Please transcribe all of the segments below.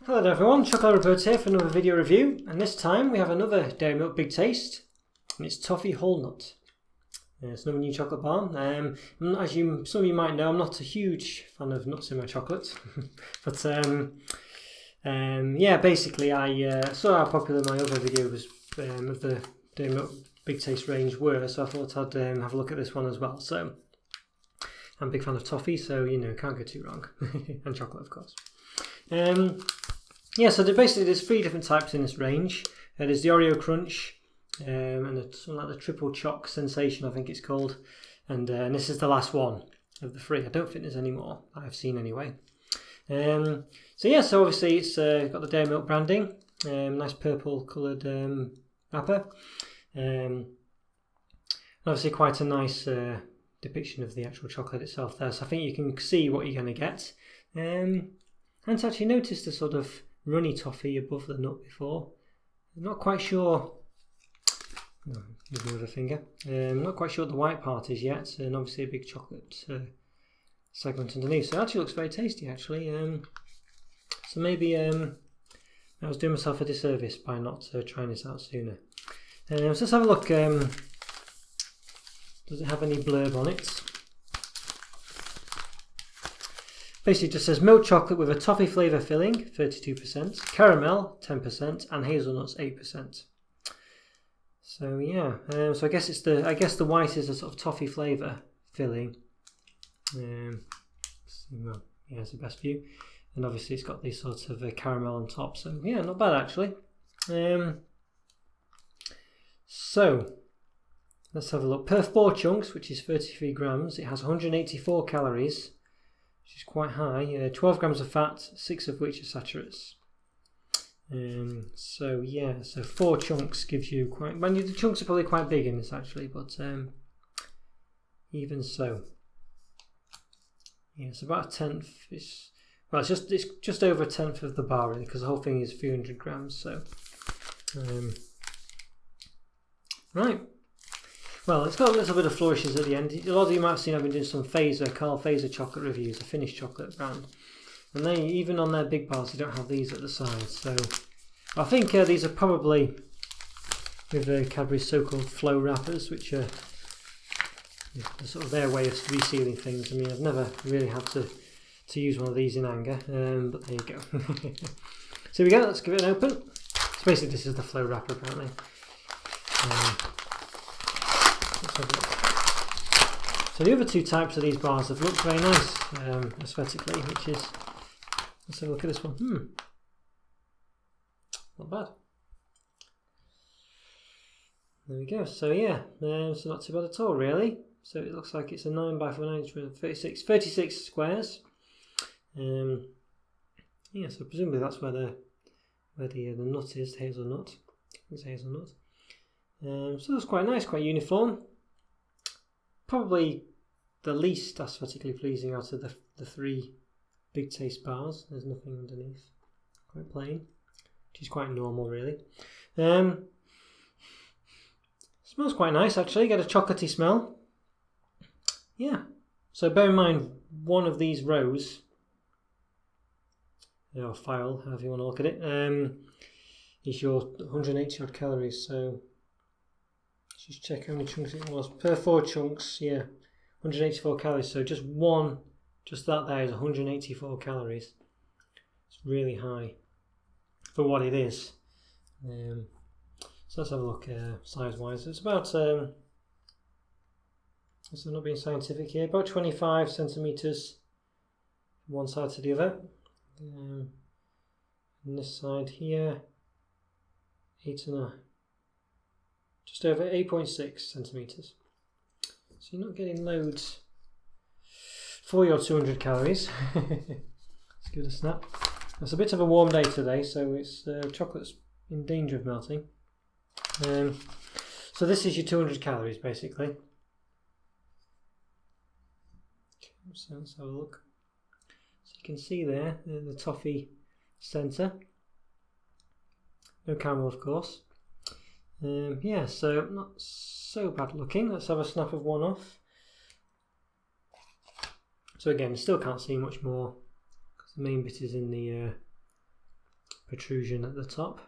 Hello there everyone, Chocolo Roberto here for another video review, and this time we have another Dairy Milk Big Taste, and it's Toffee Whole Nut. It's another new chocolate bar. As some of you might know, I'm not a huge fan of nuts in my chocolate, but yeah, basically I saw how popular my other videos of the Dairy Milk Big Taste range were, so I thought I'd have a look at this one as well. So I'm a big fan of toffee, so you know, can't go too wrong, and chocolate of course. Yeah, so there's three different types in this range. There's the Oreo Crunch, and something like the Triple Choc Sensation, I think it's called. And this is the last one of the three. I don't think there's any more I've seen anyway. So obviously it's got the Dairy Milk branding, nice purple coloured wrapper. Obviously quite a nice depiction of the actual chocolate itself there. So I think you can see what you're going to get. I hadn't actually noticed the sort of runny toffee above the nut before. I'm not quite sure. With a finger. I'm not quite sure what the white part is yet, and obviously a big chocolate segment underneath. So it actually looks very tasty, actually. So maybe I was doing myself a disservice by not trying this out sooner. So let's have a look. Does it have any blurb on it? Basically, it just says milk chocolate with a toffee flavour filling, 32%, caramel, 10%, and hazelnuts, 8%. So yeah, so I guess the white is a sort of toffee flavour filling. Well, yeah, it's the best view, and obviously it's got this sort of caramel on top. So yeah, not bad actually. So let's have a look. Per 4 chunks, which is 33 grams, it has 184 calories. Which is quite high, 12 grams of fat, 6 of which are saturates. So yeah, so 4 chunks gives you quite. The chunks are probably quite big in this actually, but even so, yeah, it's about a tenth. It's just over a tenth of the bar really, because the whole thing is 300 grams. So right. Well, it's got a little bit of flourishes at the end. A lot of you might have seen I've been doing some Carl Fazer chocolate reviews, a Finnish chocolate brand. And they, even on their big bars, they don't have these at the side. So I think these are probably with the Cadbury's so-called flow wrappers, which are sort of their way of resealing things. I mean, I've never really had to use one of these in anger, but there you go. So we go, let's give it an open. So basically this is the flow wrapper apparently. So the other two types of these bars have looked very nice aesthetically, which is, let's have a look at this one. Not bad. There we go. So yeah, so not too bad at all really. So it looks like it's a 9x9 inch with 36 squares. Yeah, so presumably that's where the nut is, the hazelnut. It's hazelnut. So that's quite nice, quite uniform. Probably the least aesthetically pleasing out of the 3 Big Taste bars. There's nothing underneath. Quite plain, which is quite normal really. Smells quite nice actually, get a chocolatey smell. Yeah, so bear in mind one of these rows, or file, however you want to look at it, is your 180 odd calories. So just check how many chunks it was. Per 4 chunks, yeah, 184 calories. So just that there is 184 calories. It's really high for what it is. So let's have a look size-wise. It's about, so I'm not being scientific here, about 25 centimetres from one side to the other. And this side here, just over 8.6 centimetres. So you're not getting loads for your 200 calories. Let's give it a snap. It's a bit of a warm day today, so it's chocolate's in danger of melting. So this is your 200 calories basically. So let's have a look. So you can see there the toffee centre. No caramel of course. Yeah, so not so bad looking. Let's have a snap of one off. So again, still can't see much more because the main bit is in the protrusion at the top.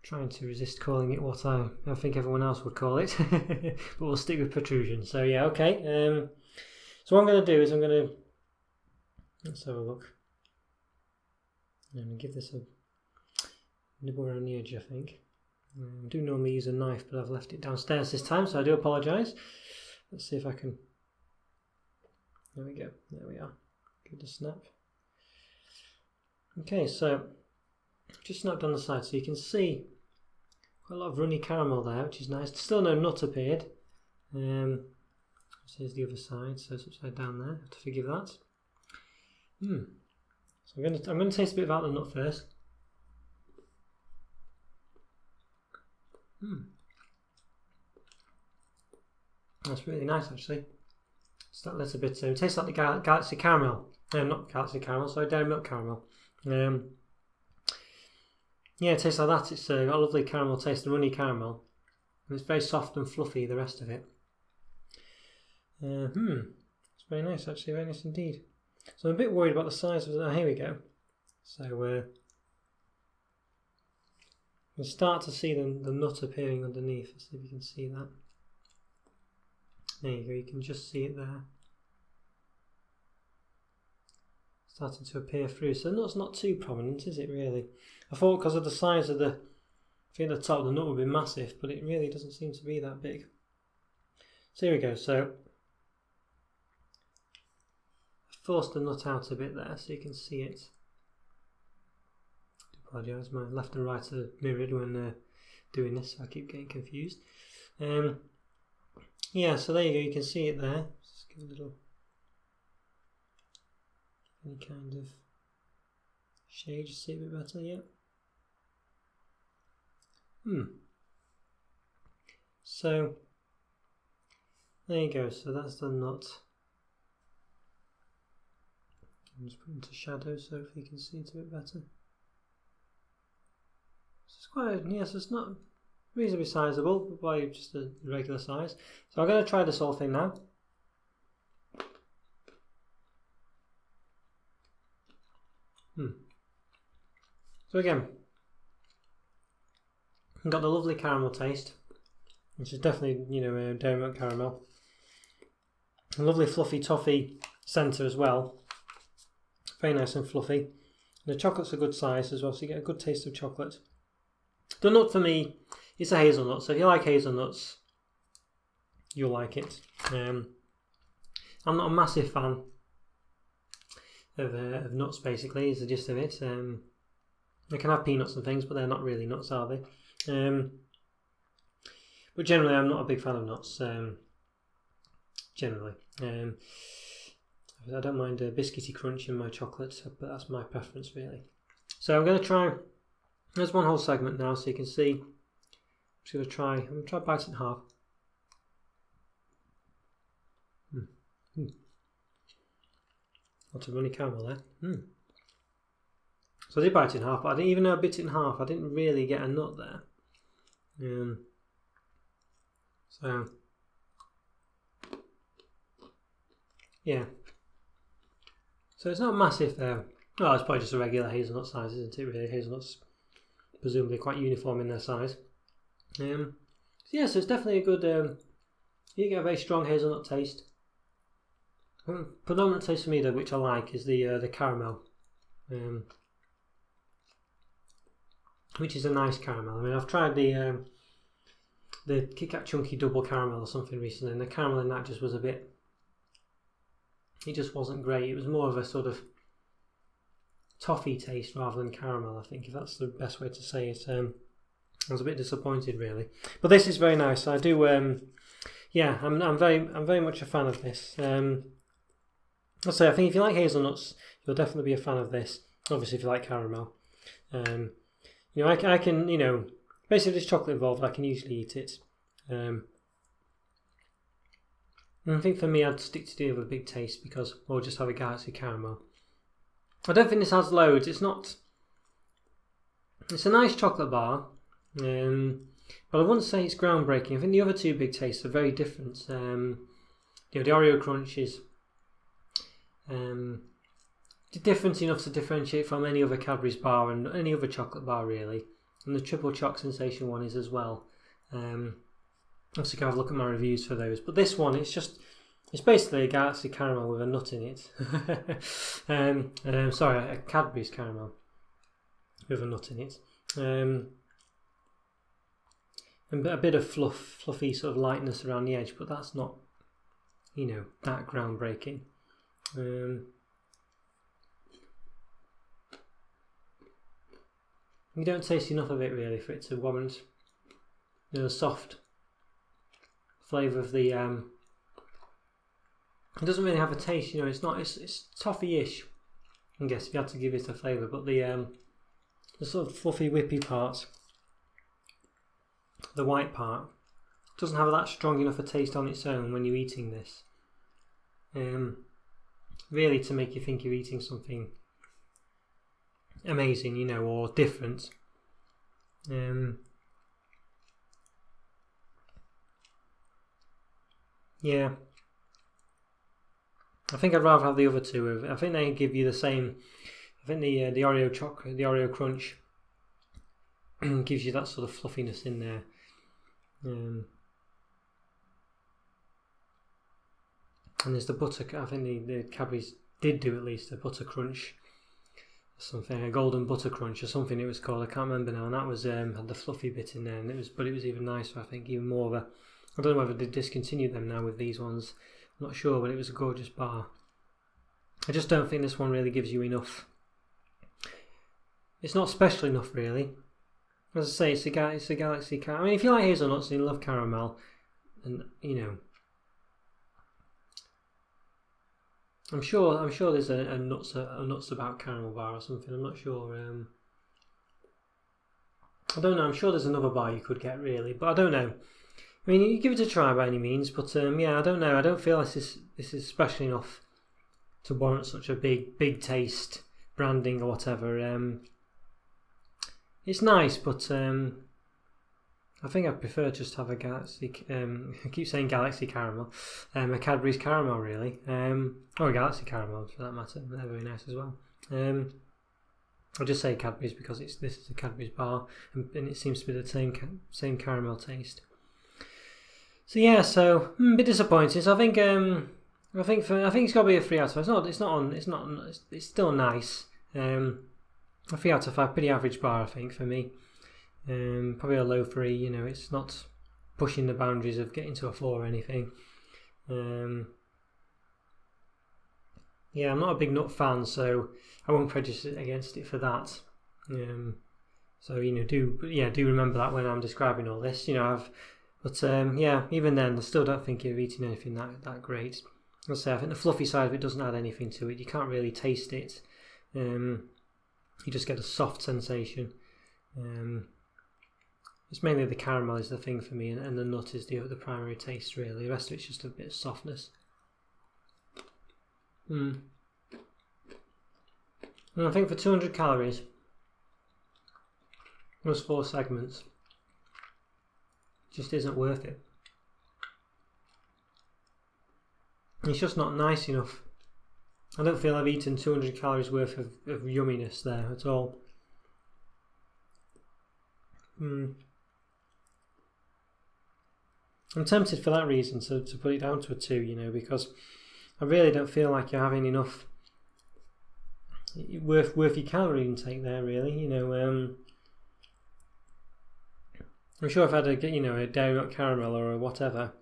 Trying to resist calling it what I think everyone else would call it, but we'll stick with protrusion. So yeah, okay. So what I'm going to do is let's have a look. I'm going to give this a nibble around the edge, I think. I do normally use a knife, but I've left it downstairs this time, so I do apologise. Let's see if I can. There we go. There we are. Give it a snap. Okay, so just snapped on the side, so you can see quite a lot of runny caramel there, which is nice. Still no nut appeared. So here's the other side, so it's upside down there. I have to forgive that. So I'm going to taste a bit about the nut first. That's really nice, actually. It's that little bit. It tastes like the Galaxy Caramel. Not Galaxy Caramel, sorry, Dairy Milk Caramel. Yeah, it tastes like that. It's got a lovely caramel taste, the runny caramel, and it's very soft and fluffy. The rest of it. It's very nice, actually, very nice indeed. So I'm a bit worried about the size of it. Oh, here we go. So you start to see the nut appearing underneath. Let's see if you can see that. There you go, you can just see it there. Starting to appear through. So the nut's not too prominent, is it really? I thought because of the size of the thing at the top, the nut would be massive, but it really doesn't seem to be that big. So here we go. So I forced the nut out a bit there so you can see it. I apologise, my left and right are mirrored when doing this, so I keep getting confused. Yeah, so there you go, you can see it there. Just give a little, any kind of shade, just see it a bit better, yeah. So, there you go, so that's the nut. I'm just put into shadow so if you can see it a bit better. So it's quite, yes, it's not reasonably sizable, but by just a regular size. So I'm going to try this whole thing now. So again, I've got the lovely caramel taste, which is definitely, dairy milk caramel. A lovely fluffy toffee centre as well. Very nice and fluffy. The chocolate's a good size as well, so you get a good taste of chocolate. The nut for me, it's a hazelnut, so if you like hazelnuts, you'll like it. I'm not a massive fan of nuts, basically, is the gist of it. They can have peanuts and things, but they're not really nuts, are they? But generally, I'm not a big fan of nuts. Generally. I don't mind a biscuity crunch in my chocolate, but that's my preference, really. So I'm going to try, there's one whole segment now, so you can see. I'm going to try bite it in half. Lots of runny caramel there. So I did bite it in half, but I didn't, even though I bit it in half, I didn't really get a nut there. So, yeah. So it's not massive there. Well, it's probably just a regular hazelnut size, isn't it, really? Hazelnuts presumably quite uniform in their size. So yeah, so it's definitely a good, you get a very strong hazelnut taste. Predominant taste for me though, which I like, is the caramel. Which is a nice caramel. I mean, I've tried the Kit Kat Chunky Double Caramel or something recently, and the caramel in that just was a bit, it just wasn't great. It was more of a sort of toffee taste rather than caramel, I think, if that's the best way to say it. I was a bit disappointed, really. But this is very nice. I do, yeah, I'm very much a fan of this. I'll say, I think if you like hazelnuts, you'll definitely be a fan of this. Obviously, if you like caramel. I can, basically if there's chocolate involved, I can usually eat it. And I think for me, I'd stick to the other big taste because we'll just have a Galaxy Caramel. I don't think this has loads. It's a nice chocolate bar, but I wouldn't say it's groundbreaking. I think the other two big tastes are very different. The Oreo Crunch is different enough to differentiate from any other Cadbury's bar and any other chocolate bar really. And the triple choc sensation one is as well. Obviously, have a look at my reviews for those. But this one, it's basically a Galaxy caramel with a nut in it. Sorry, a Cadbury's caramel with a nut in it. And a bit of fluffy sort of lightness around the edge, but that's not, that groundbreaking. You don't taste enough of it really for it to warrant the soft flavour of the. It doesn't really have a taste, it's toffee-ish. I guess if you had to give it a flavour, but the sort of fluffy whippy part, the white part, doesn't have that strong enough a taste on its own when you're eating this. Really to make you think you're eating something amazing, or different. Yeah. I think I'd rather have the other two. I think they give you the same. I think the Oreo chocolate, the Oreo crunch, gives you that sort of fluffiness in there. And there's the butter. I think the Cadbury's did do at least a butter crunch, something, a golden butter crunch or something it was called. I can't remember now. And that was had the fluffy bit in there, and it was even nicer. I think even more of a. I don't know whether they discontinued them now with these ones. I'm not sure, but it was a gorgeous bar. I just don't think this one really gives you enough. It's not special enough, really. As I say, it's a Galaxy caramel. I mean, if you like hazelnuts and you love caramel, and I'm sure there's a nuts about caramel bar or something. I'm not sure. I don't know. I'm sure there's another bar you could get really, but I don't know. I mean, you give it a try by any means, but yeah, I don't know. I don't feel this is special enough to warrant such a big taste branding or whatever. It's nice, but I think I prefer just to have a Galaxy. I keep saying Galaxy caramel, a Cadbury's caramel really, or a Galaxy caramel for that matter. They're very nice as well. I'll just say Cadbury's because this is a Cadbury's bar, and it seems to be the same caramel taste. So yeah, a bit disappointing. So I think it's got to be a 3 out of 5. It's still nice. A 3 out of 5, pretty average bar I think for me. Probably a low 3. It's not pushing the boundaries of getting to a 4 or anything. Yeah, I'm not a big nut fan, so I won't prejudice against it for that. So do remember that when I'm describing all this. But yeah, even then, I still don't think you're eating anything that great. I think the fluffy side of it doesn't add anything to it. You can't really taste it. You just get a soft sensation. It's mainly the caramel is the thing for me, and the nut is the primary taste really. The rest of it's just a bit of softness. And I think for 200 calories, those 4 segments, just isn't worth it. It's just not nice enough. I don't feel I've eaten 200 calories worth of yumminess there at all. I'm tempted for that reason to put it down to a 2, because I really don't feel like you're having enough worth your calorie intake there really. I'm sure if I had a dairy nut caramel or a whatever,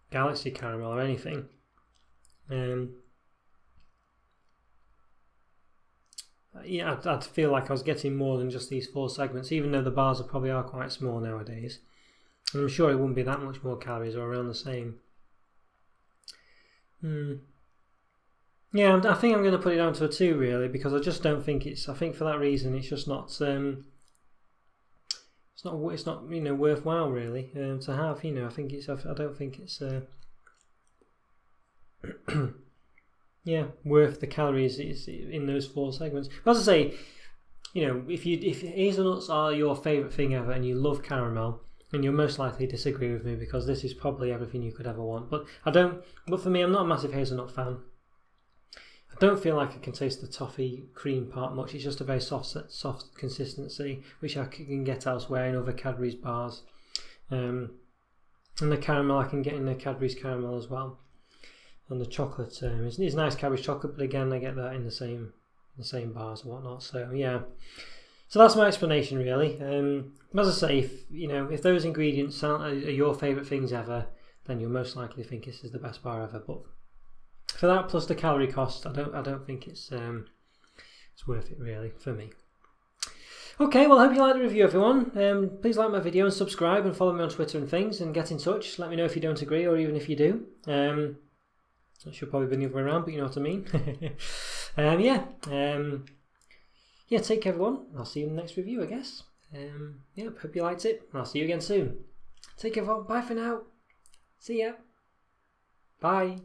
Galaxy caramel or anything, I'd feel like I was getting more than just these 4 segments, even though the bars probably are quite small nowadays. And I'm sure it wouldn't be that much more calories or around the same. Yeah, I think I'm going to put it down to a 2 really, because I just don't think I think for that reason it's just not. It's not worthwhile really to have. I think I don't think it's yeah, worth the calories in those 4 segments. But as I say, if hazelnuts are your favourite thing ever and you love caramel, and you'll most likely disagree with me because this is probably everything you could ever want. But for me, I'm not a massive hazelnut fan. I don't feel like I can taste the toffee cream part much. It's just a very soft consistency, which I can get elsewhere in other Cadbury's bars. And the caramel I can get in the Cadbury's caramel as well. And the chocolate is nice Cadbury's chocolate, but again I get that in the same bars and whatnot. So yeah, so that's my explanation really. As I say, if those ingredients are your favourite things ever, then you'll most likely think this is the best bar ever. But for that plus the calorie cost, I don't think it's worth it really for me. Okay, well I hope you liked the review, everyone. Please like my video and subscribe and follow me on Twitter and things, and get in touch. Let me know if you don't agree or even if you do. That should probably be the other way around, but you know what I mean. Yeah, take care everyone. I'll see you in the next review, I guess. Hope you liked it, and I'll see you again soon. Take care everyone. Bye for now. See ya. Bye.